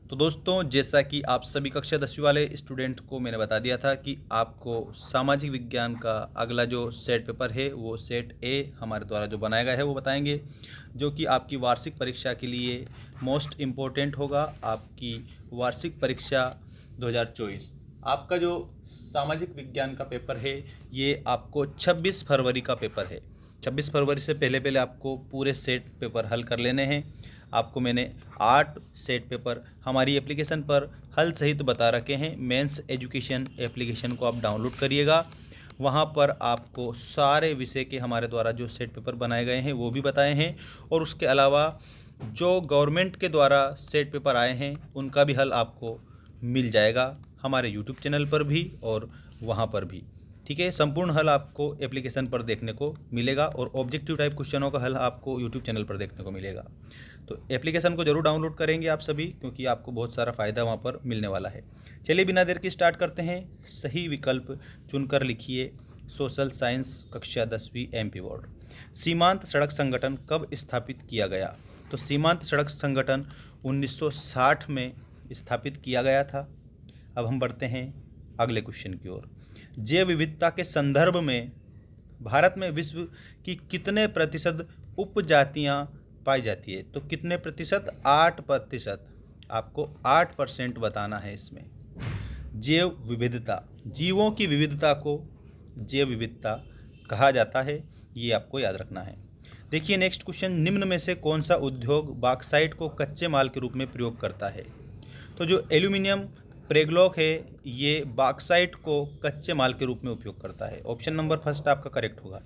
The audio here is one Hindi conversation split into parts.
तो दोस्तों, जैसा कि आप सभी कक्षा 10वीं वाले स्टूडेंट को मैंने बता दिया था कि आपको सामाजिक विज्ञान का अगला जो सेट पेपर है वो सेट ए हमारे द्वारा जो बनाया गया है वो बताएंगे, जो कि आपकी वार्षिक परीक्षा के लिए मोस्ट इम्पोर्टेंट होगा। आपकी वार्षिक परीक्षा 2024 आपका जो सामाजिक विज्ञान का पेपर है ये आपको 26 फरवरी का पेपर है। 26 फरवरी से पहले पहले आपको पूरे सेट पेपर हल कर लेने हैं। आपको मैंने 8 सेट पेपर हमारी एप्लीकेशन पर हल सहित बता रखे हैं। मेंस एजुकेशन एप्लीकेशन को आप डाउनलोड करिएगा, वहाँ पर आपको सारे विषय के हमारे द्वारा जो सेट पेपर बनाए गए हैं वो भी बताए हैं, और उसके अलावा जो गवर्नमेंट के द्वारा सेट पेपर आए हैं उनका भी हल आपको मिल जाएगा हमारे यूट्यूब चैनल पर भी और वहाँ पर भी। ठीक है, संपूर्ण हल आपको एप्लीकेशन पर देखने को मिलेगा और ऑब्जेक्टिव टाइप क्वेश्चनों का हल आपको यूट्यूब चैनल पर देखने को मिलेगा। तो एप्लीकेशन को जरूर डाउनलोड करेंगे आप सभी, क्योंकि आपको बहुत सारा फ़ायदा वहाँ पर मिलने वाला है। चलिए बिना देर के स्टार्ट करते हैं। सही विकल्प चुनकर लिखिए सोशल साइंस कक्षा 10वीं MP बोर्ड। सीमांत सड़क संगठन कब स्थापित किया गया? तो सीमांत सड़क संगठन 1960 में स्थापित किया गया था। अब हम बढ़ते हैं अगले क्वेश्चन की ओर। जैव विविधता के संदर्भ में भारत में विश्व की कितने प्रतिशत उपजातियां पाई जाती है? तो कितने प्रतिशत? 8%। आपको 8% बताना है इसमें। जैव विविधता, जीवों की विविधता को जैव विविधता कहा जाता है, ये आपको याद रखना है। देखिए नेक्स्ट क्वेश्चन, निम्न में से कौन सा उद्योग बॉक्साइट को कच्चे माल के रूप में प्रयोग करता है? तो जो एल्यूमिनियम प्रेग्लॉक है ये बॉक्साइट को कच्चे माल के रूप में उपयोग करता है। ऑप्शन नंबर फर्स्ट आपका करेक्ट होगा।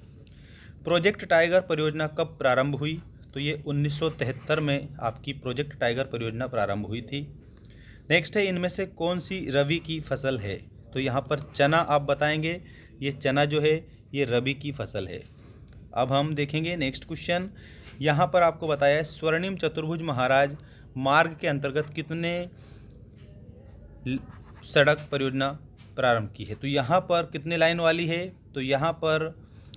प्रोजेक्ट टाइगर परियोजना कब प्रारंभ हुई? तो ये 1973 में आपकी प्रोजेक्ट टाइगर परियोजना प्रारंभ हुई थी। नेक्स्ट है, इनमें से कौन सी रबी की फसल है? तो यहाँ पर चना आप बताएंगे। ये चना जो है ये रबी की फसल है। अब हम देखेंगे नेक्स्ट क्वेश्चन। यहाँ पर आपको बताया है स्वर्णिम चतुर्भुज महाराज मार्ग के अंतर्गत कितने सड़क परियोजना प्रारंभ की है? तो यहाँ पर कितने लाइन वाली है? तो यहाँ पर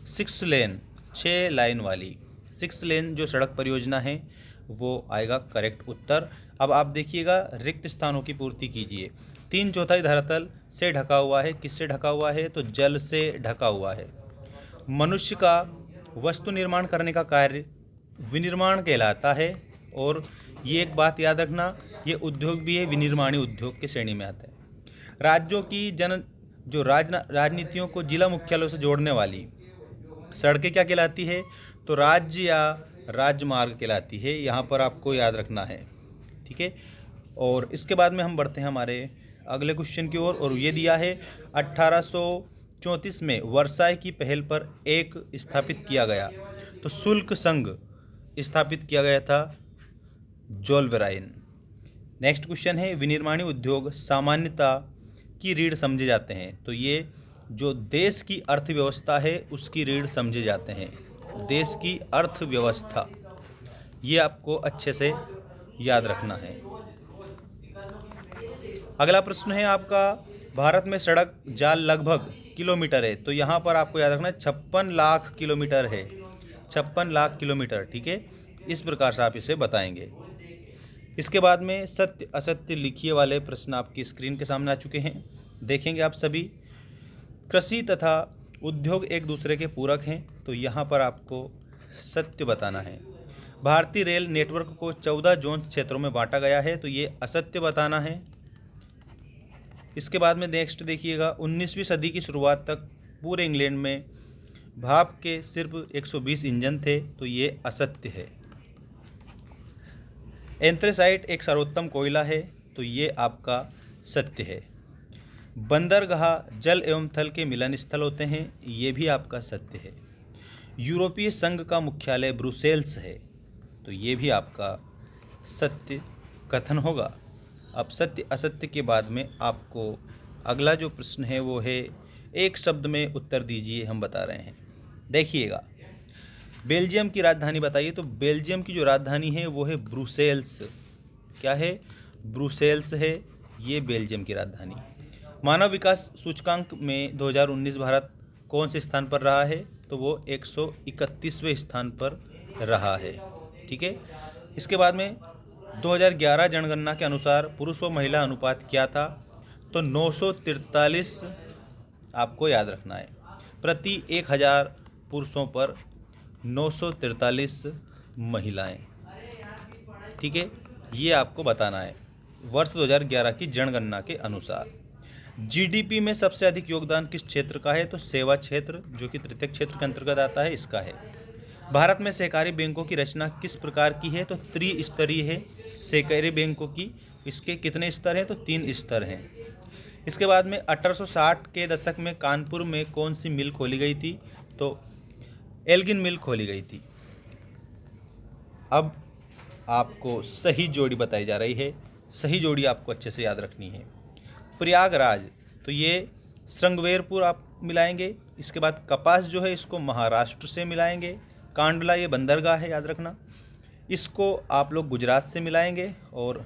6 लेन, 6 लाइन वाली 6 लेन जो सड़क परियोजना है वो आएगा करेक्ट उत्तर। अब आप देखिएगा, रिक्त स्थानों की पूर्ति कीजिए। 3/4 धरातल से ढका हुआ है। किससे ढका हुआ है? तो जल से ढका हुआ है। मनुष्य का वस्तु निर्माण करने का कार्य विनिर्माण कहलाता है, और ये एक बात याद रखना, ये उद्योग भी है, विनिर्माणी उद्योग के श्रेणी में आता है। राज्यों की राजनीतियों को जिला मुख्यालयों से जोड़ने वाली सड़कें क्या कहलाती है? तो राज्य या राजमार्ग कहलाती है। यहाँ पर आपको याद रखना है। ठीक है, और इसके बाद में हम बढ़ते हैं हमारे अगले क्वेश्चन की ओर, और ये दिया है 1834 में वर्साई की पहल पर एक स्थापित किया गया तो शुल्क संघ स्थापित किया गया था जोल्वेराइन। नेक्स्ट क्वेश्चन है, विनिर्माणी उद्योग सामान्यता की रीढ़ समझे जाते हैं। तो ये जो देश की अर्थव्यवस्था है उसकी रीढ़ समझे जाते हैं। देश की अर्थव्यवस्था, ये आपको अच्छे से याद रखना है। अगला प्रश्न है आपका, भारत में सड़क जाल लगभग किलोमीटर है? तो यहाँ पर आपको याद रखना है 56 लाख किलोमीटर है। 56 लाख किलोमीटर। ठीक है, इस प्रकार से आप इसे बताएंगे। इसके बाद में सत्य असत्य लिखिए वाले प्रश्न आपकी स्क्रीन के सामने आ चुके हैं, देखेंगे आप सभी। कृषि तथा उद्योग एक दूसरे के पूरक हैं, तो यहाँ पर आपको सत्य बताना है। भारतीय रेल नेटवर्क को 14 जोन क्षेत्रों में बांटा गया है, तो ये असत्य बताना है। इसके बाद में नेक्स्ट देखिएगा, 19वीं सदी की शुरुआत तक पूरे इंग्लैंड में भाप के सिर्फ 120 इंजन थे, तो ये असत्य है। एंथ्रेसाइट एक सर्वोत्तम कोयला है, तो ये आपका सत्य है। बंदरगाह जल एवं थल के मिलन स्थल होते हैं, ये भी आपका सत्य है। यूरोपीय संघ का मुख्यालय ब्रुसेल्स है, तो ये भी आपका सत्य कथन होगा। अब सत्य असत्य के बाद में आपको अगला जो प्रश्न है वो है, एक शब्द में उत्तर दीजिए, हम बता रहे हैं। देखिएगा, बेल्जियम की राजधानी बताइए। तो बेल्जियम की जो राजधानी है वो है ब्रुसेल्स। क्या है? ब्रुसेल्स है, ये बेल्जियम की राजधानी। मानव विकास सूचकांक में 2019 भारत कौन से स्थान पर रहा है? तो वो 131वें स्थान पर रहा है। ठीक है, इसके बाद में 2011 जनगणना के अनुसार पुरुष व महिला अनुपात क्या था? तो 943 आपको याद रखना है। प्रति 1000 पुरुषों पर 943 महिलाएं। ठीक है, ये आपको बताना है वर्ष 2011 की जनगणना के अनुसार। जीडीपी में सबसे अधिक योगदान किस क्षेत्र का है? तो सेवा क्षेत्र, जो कि तृतीय क्षेत्र के अंतर्गत आता है, इसका है। भारत में सहकारी बैंकों की रचना किस प्रकार की है? तो त्रिस्तरीय है सहकारी बैंकों की। इसके कितने स्तर हैं? तो 3 स्तर हैं। इसके बाद में 1860 के दशक में कानपुर में कौन सी मिल खोली गई थी? तो एल्गिन मिल खोली गई थी। अब आपको सही जोड़ी बताई जा रही है, सही जोड़ी आपको अच्छे से याद रखनी है। प्रयागराज, तो ये श्रृंगवेरपुर आप मिलाएंगे। इसके बाद कपास जो है इसको महाराष्ट्र से मिलाएंगे। कांडला ये बंदरगाह है, याद रखना। इसको आप लोग गुजरात से मिलाएंगे। और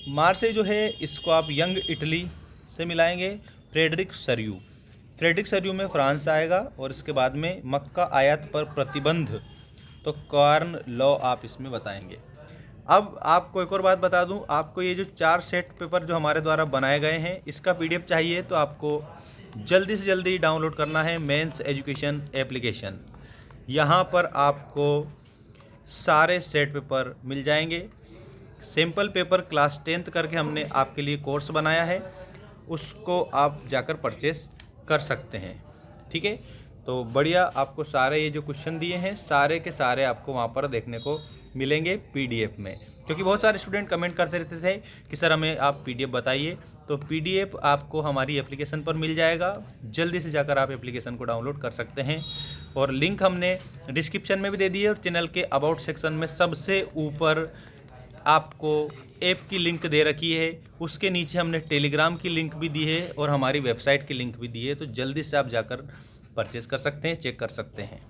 मार्सेई जो है इसको आप यंग इटली से मिलाएंगे। फ्रेडरिक सरयू में फ्रांस आएगा। और इसके बाद में मक्का आयात पर प्रतिबंध, तो कॉर्न लॉ आप इसमें बताएंगे। अब आपको एक और बात बता दूं, आपको ये जो 4 सेट पेपर जो हमारे द्वारा बनाए गए हैं, इसका पीडीएफ चाहिए तो आपको जल्दी से जल्दी डाउनलोड करना है मेंस एजुकेशन एप्लीकेशन। यहाँ पर आपको सारे सेट पेपर मिल जाएंगे। सैम्पल पेपर क्लास 10th करके हमने आपके लिए कोर्स बनाया है, उसको आप जाकर परचेस कर सकते हैं। ठीक है, तो बढ़िया, आपको सारे ये जो क्वेश्चन दिए हैं सारे के सारे आपको वहाँ पर देखने को मिलेंगे पीडीएफ में। क्योंकि बहुत सारे स्टूडेंट कमेंट करते रहते थे कि सर हमें आप पीडीएफ बताइए, तो पीडीएफ आपको हमारी एप्लीकेशन पर मिल जाएगा। जल्दी से जाकर आप एप्लीकेशन को डाउनलोड कर सकते हैं। और लिंक हमने डिस्क्रिप्शन में भी दे दी है, और चैनल के अबाउट सेक्शन में सबसे ऊपर आपको ऐप की लिंक दे रखी है। उसके नीचे हमने टेलीग्राम की लिंक भी दी है और हमारी वेबसाइट की लिंक भी दी है। तो जल्दी से आप जाकर परचेस कर सकते हैं, चेक कर सकते हैं।